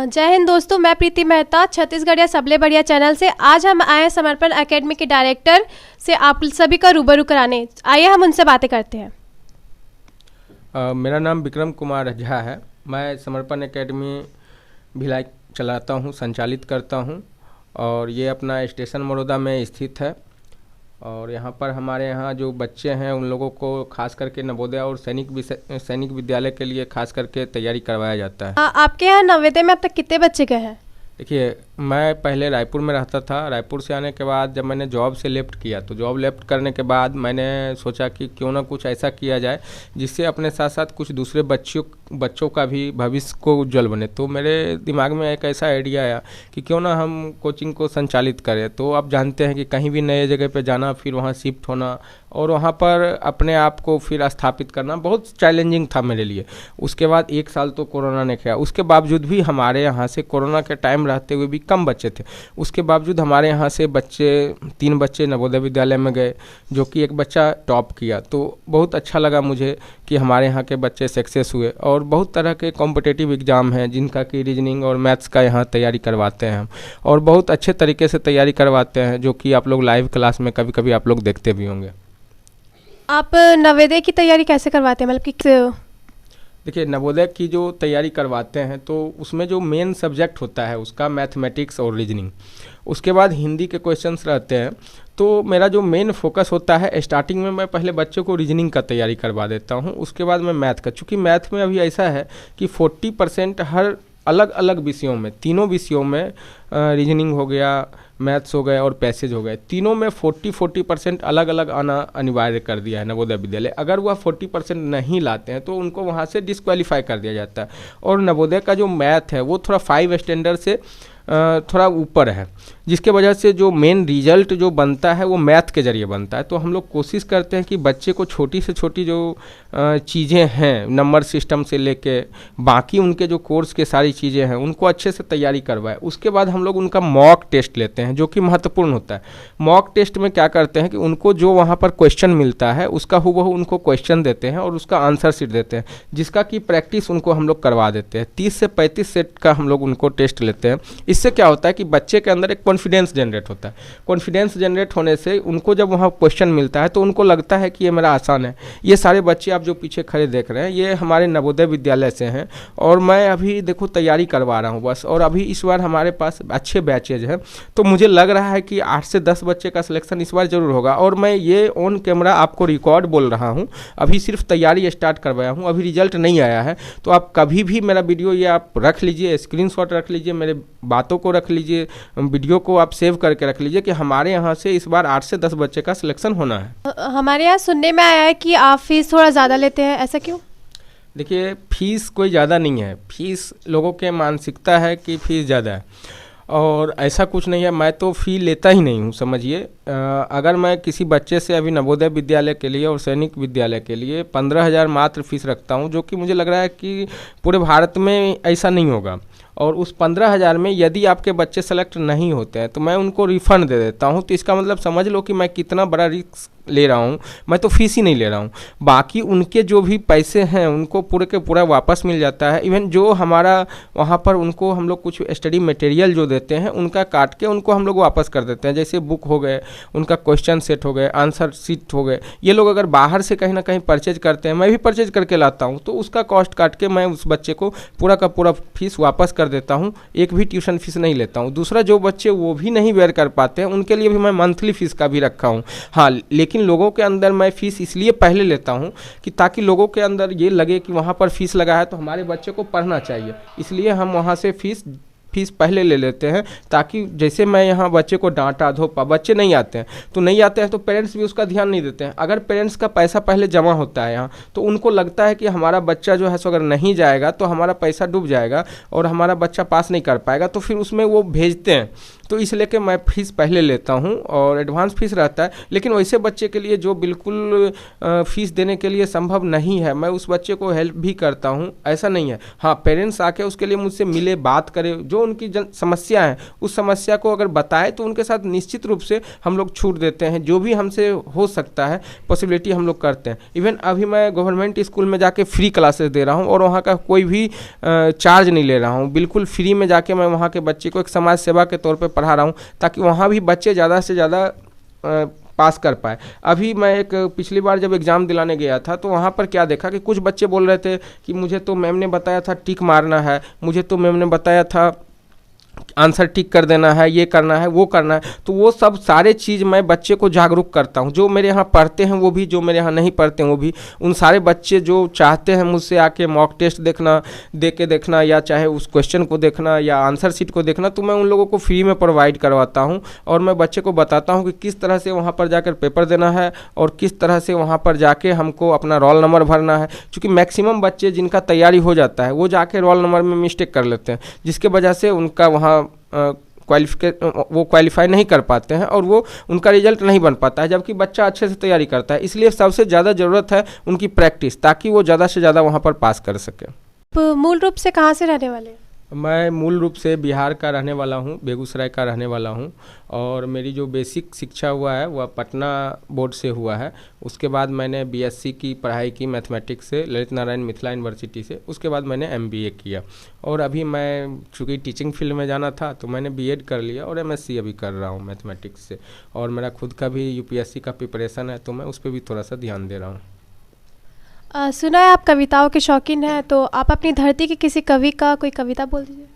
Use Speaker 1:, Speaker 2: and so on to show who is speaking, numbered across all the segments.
Speaker 1: जय हिंद दोस्तों, मैं प्रीति मेहता छत्तीसगढ़ या सबले बढ़िया चैनल से। आज हम आए हैं समर्पण एकेडमी के डायरेक्टर से आप सभी का रूबरू कराने। आइए हम उनसे बातें करते हैं।
Speaker 2: मेरा नाम विक्रम कुमार झा है। मैं समर्पण एकेडमी भिलाई चलाता हूँ, संचालित करता हूँ और ये अपना स्टेशन मरोदा में स्थित है। और यहाँ पर हमारे यहाँ जो बच्चे हैं उन लोगों को खास करके नवोदय और सैनिक विद्यालय के लिए खास करके तैयारी करवाया जाता है।
Speaker 1: आपके यहाँ नवोदय में अब तक कितने बच्चे गए हैं?
Speaker 2: देखिए, मैं पहले रायपुर में रहता था। रायपुर से आने के बाद जब मैंने जॉब से लेफ्ट किया तो जॉब लेफ्ट करने के बाद मैंने सोचा कि क्यों ना कुछ ऐसा किया जाए जिससे अपने साथ साथ कुछ दूसरे बच्चों का भी भविष्य को उज्जवल बने। तो मेरे दिमाग में एक ऐसा आइडिया आया कि क्यों ना हम कोचिंग को संचालित करें। तो आप जानते हैं कि कहीं भी नए जगह पे जाना, फिर वहाँ शिफ्ट होना और वहाँ पर अपने आप को फिर स्थापित करना बहुत चैलेंजिंग था मेरे लिए। उसके बाद 1 साल तो कोरोना ने किया। उसके बावजूद भी हमारे यहाँ से कोरोना के टाइम रहते हुए भी कम बच्चे थे। उसके बावजूद हमारे यहाँ से 3 बच्चे नवोदय विद्यालय में गए, जो कि एक बच्चा टॉप किया। तो बहुत अच्छा लगा मुझे कि हमारे यहाँ के बच्चे सक्सेस हुए। और बहुत तरह के कॉम्पिटिटिव एग्ज़ाम हैं जिनका कि रीजनिंग और मैथ्स का यहाँ तैयारी करवाते हैं हम, और बहुत अच्छे तरीके से तैयारी करवाते हैं, जो कि आप लोग लाइव क्लास में कभी कभी आप लोग देखते भी होंगे।
Speaker 1: आप नवोदय की तैयारी कैसे करवाते हैं, मतलब कि?
Speaker 2: देखिए, नवोदय की जो तैयारी करवाते हैं तो उसमें जो मेन सब्जेक्ट होता है उसका मैथमेटिक्स और रीजनिंग, उसके बाद हिंदी के क्वेश्चंस रहते हैं। तो मेरा जो मेन फोकस होता है, स्टार्टिंग में मैं पहले बच्चों को रीजनिंग का तैयारी करवा देता हूँ, उसके बाद मैं मैथ का। चूँकि मैथ में अभी ऐसा है कि 40% हर अलग अलग विषयों में, तीनों विषयों में, रीजनिंग हो गया, मैथ्स हो गए और पैसेज हो गए, तीनों में 40% अलग अलग आना अनिवार्य कर दिया है नवोदय विद्यालय। अगर वह 40% नहीं लाते हैं तो उनको वहाँ से डिस्क्वालीफाई कर दिया जाता है। और नवोदय का जो मैथ है वो थोड़ा 5 स्टैंडर्ड से थोड़ा ऊपर है, जिसके वजह से जो मेन रिजल्ट जो बनता है वो मैथ के ज़रिए बनता है। तो हम लोग कोशिश करते हैं कि बच्चे को छोटी से छोटी जो चीज़ें हैं, नंबर सिस्टम से लेके बाकी उनके जो कोर्स के सारी चीज़ें हैं उनको अच्छे से तैयारी करवाएं। उसके बाद हम लोग उनका मॉक टेस्ट लेते हैं, जो कि महत्वपूर्ण होता है। मॉक टेस्ट में क्या करते हैं कि उनको जो वहाँ पर क्वेश्चन मिलता है उसका हूबहू उनको क्वेश्चन देते हैं और उसका आंसर शीट देते हैं, जिसका कि प्रैक्टिस उनको हम लोग करवा देते हैं। 30 से 35 सेट का हम लोग उनको टेस्ट लेते हैं। इससे क्या होता है कि बच्चे के अंदर एक कॉन्फिडेंस जनरेट होता है। कॉन्फिडेंस जनरेट होने से उनको जब वहाँ क्वेश्चन मिलता है तो उनको लगता है कि ये मेरा आसान है। ये सारे बच्चे आप जो पीछे खड़े देख रहे हैं ये हमारे नवोदय विद्यालय से हैं और मैं अभी देखो तैयारी करवा रहा हूँ बस। और अभी इस बार हमारे पास अच्छे बैचेज हैं, तो मुझे लग रहा है कि 8 से 10 बच्चे का सिलेक्शन इस बार जरूर होगा। और मैं ये ऑन कैमरा आपको रिकॉर्ड बोल रहा हूँ, अभी सिर्फ तैयारी स्टार्ट करवाया हूँ, अभी रिजल्ट नहीं आया है। तो आप कभी भी मेरा वीडियो ये आप रख लीजिए, स्क्रीनशॉट रख लीजिए, मेरे बातों को रख लीजिए, वीडियो को आप सेव करके रख लीजिए कि हमारे यहाँ से इस बार 8 से 10 बच्चे का सिलेक्शन होना है।
Speaker 1: हमारे यहाँ सुनने में आया है कि आप फीस थोड़ा ज़्यादा लेते हैं, ऐसा क्यों?
Speaker 2: देखिए, फीस कोई ज़्यादा नहीं है। फीस लोगों के मानसिकता है कि फीस ज़्यादा है, और ऐसा कुछ नहीं है। मैं तो फ़ी लेता ही नहीं हूँ, समझिए। अगर मैं किसी बच्चे से अभी नवोदय विद्यालय के लिए और सैनिक विद्यालय के लिए 15,000 मात्र फीस रखता हूँ, जो कि मुझे लग रहा है कि पूरे भारत में ऐसा नहीं होगा। और उस 15,000 में यदि आपके बच्चे सेलेक्ट नहीं होते हैं तो मैं उनको रिफ़ंड दे देता हूँ। तो इसका मतलब समझ लो कि मैं कितना बड़ा रिस्क ले रहा हूँ। मैं तो फीस ही नहीं ले रहा हूँ, बाकी उनके जो भी पैसे हैं उनको पूरे के पूरा वापस मिल जाता है। इवन जो हमारा वहाँ पर उनको हम लोग कुछ स्टडी मटेरियल जो देते हैं उनका काट के उनको हम लोग वापस कर देते हैं। जैसे बुक हो गए, उनका क्वेश्चन सेट हो गए, आंसर शीट हो गए। ये लोग अगर बाहर से कहीं ना कहीं परचेज करते हैं, मैं भी परचेज करके लाता हूँ, तो उसका कॉस्ट काट के मैं उस बच्चे को पूरा का पूरा फीस वापस कर देता हूँ। एक भी ट्यूशन फीस नहीं लेता हूँ। दूसरा, जो बच्चे वो भी नहीं बेयर कर पाते हैं उनके लिए भी मैं मंथली फीस का भी रखा हूँ। हाँ, लेकिन लोगों के अंदर मैं फ़ीस इसलिए पहले लेता हूँ कि ताकि लोगों के अंदर ये लगे कि वहाँ पर फ़ीस लगा है तो हमारे बच्चे को पढ़ना चाहिए। इसलिए हम वहाँ से फ़ीस पहले ले लेते हैं, ताकि जैसे मैं यहाँ बच्चे को डांटा धोपा, बच्चे नहीं आते हैं तो पेरेंट्स भी उसका ध्यान नहीं देते हैं। अगर पेरेंट्स का पैसा पहले जमा होता है यहाँ, तो उनको लगता है कि हमारा बच्चा जो है सो अगर नहीं जाएगा तो हमारा पैसा डूब जाएगा और हमारा बच्चा पास नहीं कर पाएगा, तो फिर उसमें वो भेजते हैं। तो इस लेके मैं फ़ीस पहले लेता हूँ और एडवांस फ़ीस रहता है। लेकिन वैसे बच्चे के लिए जो बिल्कुल फ़ीस देने के लिए संभव नहीं है, मैं उस बच्चे को हेल्प भी करता हूँ, ऐसा नहीं है। हाँ, पेरेंट्स आके उसके लिए मुझसे मिले, बात करे, जो उनकी समस्या है उस समस्या को अगर बताए तो उनके साथ निश्चित रूप से हम लोग छूट देते हैं। जो भी हमसे हो सकता है पॉसिबिलिटी हम लोग करते हैं। इवन अभी मैं गवर्नमेंट स्कूल में जाके फ्री क्लासेस दे रहा हूँ और वहाँ का कोई भी चार्ज नहीं ले रहा हूँ, बिल्कुल फ्री में जाके मैं वहाँ के बच्चे को एक समाज सेवा के तौर पे पढ़ा रहा हूँ, ताकि वहाँ भी बच्चे ज़्यादा से ज़्यादा पास कर पाए। अभी मैं एक पिछली बार जब एग्ज़ाम दिलाने गया था तो वहाँ पर क्या देखा कि कुछ बच्चे बोल रहे थे कि मुझे तो मैम ने बताया था टिक मारना है, मुझे तो मैम ने बताया था आंसर टिक कर देना है, ये करना है, वो करना है। तो वो सब सारे चीज़ मैं बच्चे को जागरूक करता हूँ, जो मेरे यहाँ पढ़ते हैं वो भी, जो मेरे यहाँ नहीं पढ़ते हैं वो भी। उन सारे बच्चे जो चाहते हैं मुझसे आके मॉक टेस्ट देखना, दे के देखना, या चाहे उस क्वेश्चन को देखना या आंसर शीट को देखना, तो मैं उन लोगों को फ्री में प्रोवाइड करवाता हूँ और मैं बच्चे को बताता हूँ कि किस तरह से वहाँ पर जाकर पेपर देना है और किस तरह से वहाँ पर जाके हमको अपना रोल नंबर भरना है। क्योंकि मैक्सिमम बच्चे जिनका तैयारी हो जाता है वो जाके रोल नंबर में मिस्टेक कर लेते हैं, जिसके वजह से उनका वहाँ क्वालिफाई नहीं कर पाते हैं और वो उनका रिजल्ट नहीं बन पाता है, जबकि बच्चा अच्छे से तैयारी करता है। इसलिए सबसे ज़्यादा ज़रूरत है उनकी प्रैक्टिस, ताकि वो ज़्यादा से ज़्यादा वहाँ पर पास कर सके।
Speaker 1: आप मूल रूप से कहाँ से रहने वाले हैं?
Speaker 2: मैं मूल रूप से बिहार का रहने वाला हूँ, बेगूसराय का रहने वाला हूँ और मेरी जो बेसिक शिक्षा हुआ है वह पटना बोर्ड से हुआ है। उसके बाद मैंने बीएससी की पढ़ाई की मैथमेटिक्स से ललित नारायण मिथिला यूनिवर्सिटी से। उसके बाद मैंने एमबीए किया और अभी मैं चूँकि टीचिंग फील्ड में जाना था तो मैंने बीएड कर लिया और एमएससी अभी कर रहा हूँ मैथमेटिक्स से। और मेरा खुद का भी यूपीएससी का प्रिपरेशन है तो मैं उस पर भी थोड़ा सा ध्यान दे रहा हूँ।
Speaker 1: सुना है आप कविताओं के शौकीन हैं, तो आप अपनी धरती के किसी कवि का कोई कविता बोल दीजिए।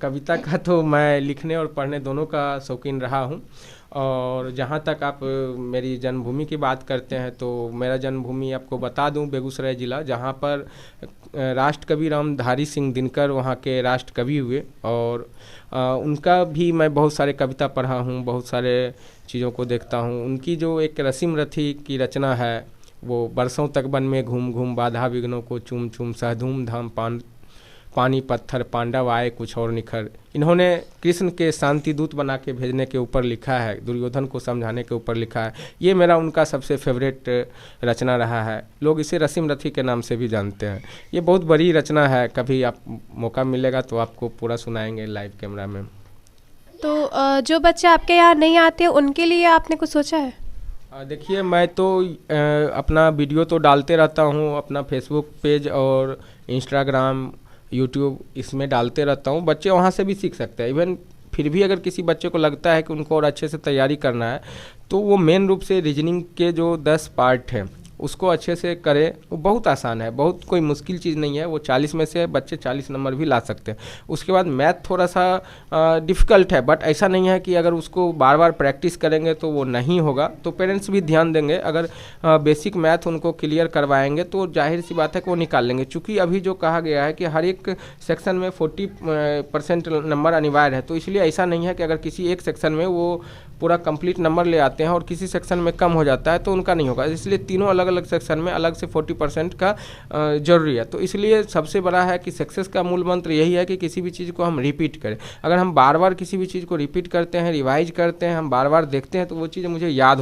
Speaker 2: कविता का तो मैं लिखने और पढ़ने दोनों का शौकीन रहा हूँ। और जहाँ तक आप मेरी जन्मभूमि की बात करते हैं तो मेरा जन्मभूमि आपको बता दूं बेगूसराय ज़िला, जहाँ पर राष्ट्र कवि रामधारी सिंह दिनकर वहाँ के राष्ट्र कवि हुए और उनका भी मैं बहुत सारे कविता पढ़ा हूँ, बहुत सारे चीज़ों को देखता हूँ। उनकी जो एक रसीम रथी की रचना है, वो बरसों तक वन में घूम घूम बाधा विघ्नों को चूम चूम सहधूम धाम पानी पत्थर पांडव आए कुछ और निखर। इन्होंने कृष्ण के शांति दूत बना के भेजने के ऊपर लिखा है, दुर्योधन को समझाने के ऊपर लिखा है। ये मेरा उनका सबसे फेवरेट रचना रहा है। लोग इसे रसीम रथी के नाम से भी जानते हैं। ये बहुत बड़ी रचना है, कभी आप मौका मिलेगा तो आपको पूरा सुनाएंगे लाइव कैमरा में।
Speaker 1: तो जो बच्चे आपके यहाँ नहीं आते उनके लिए आपने कुछ सोचा है?
Speaker 2: देखिए, मैं तो अपना वीडियो तो डालते रहता हूँ, अपना फेसबुक पेज और इंस्टाग्राम यूट्यूब इसमें डालते रहता हूँ। बच्चे वहाँ से भी सीख सकते हैं। इवन फिर भी अगर किसी बच्चे को लगता है कि उनको और अच्छे से तैयारी करना है तो वो मेन रूप से रीजनिंग के जो 10 पार्ट हैं उसको अच्छे से करें। वो बहुत आसान है, बहुत कोई मुश्किल चीज़ नहीं है। वो 40 में से बच्चे 40 नंबर भी ला सकते हैं। उसके बाद मैथ थोड़ा सा डिफ़िकल्ट है, बट ऐसा नहीं है कि अगर उसको बार बार प्रैक्टिस करेंगे तो वो नहीं होगा। तो पेरेंट्स भी ध्यान देंगे, अगर बेसिक मैथ उनको क्लियर करवाएंगे तो जाहिर सी बात है कि वो निकाल लेंगे। चूँकि अभी जो कहा गया है कि हर एक सेक्शन में 40% नंबर अनिवार्य है, तो इसलिए ऐसा नहीं है कि अगर किसी एक सेक्शन में वो पूरा कंप्लीट नंबर ले आते हैं और किसी सेक्शन में कम हो जाता है तो उनका नहीं होगा। इसलिए तीनों अलग अलग सेक्शन में अलग से 40% का जरूरी है। तो इसलिए सबसे बड़ा है कि सक्सेस का मूल मंत्र यही है कि किसी भी चीज़ को हम रिपीट करें। अगर हम बार बार किसी भी चीज़ को रिपीट करते हैं, रिवाइज करते हैं, हम बार बार देखते हैं तो वो चीज़ मुझे याद हो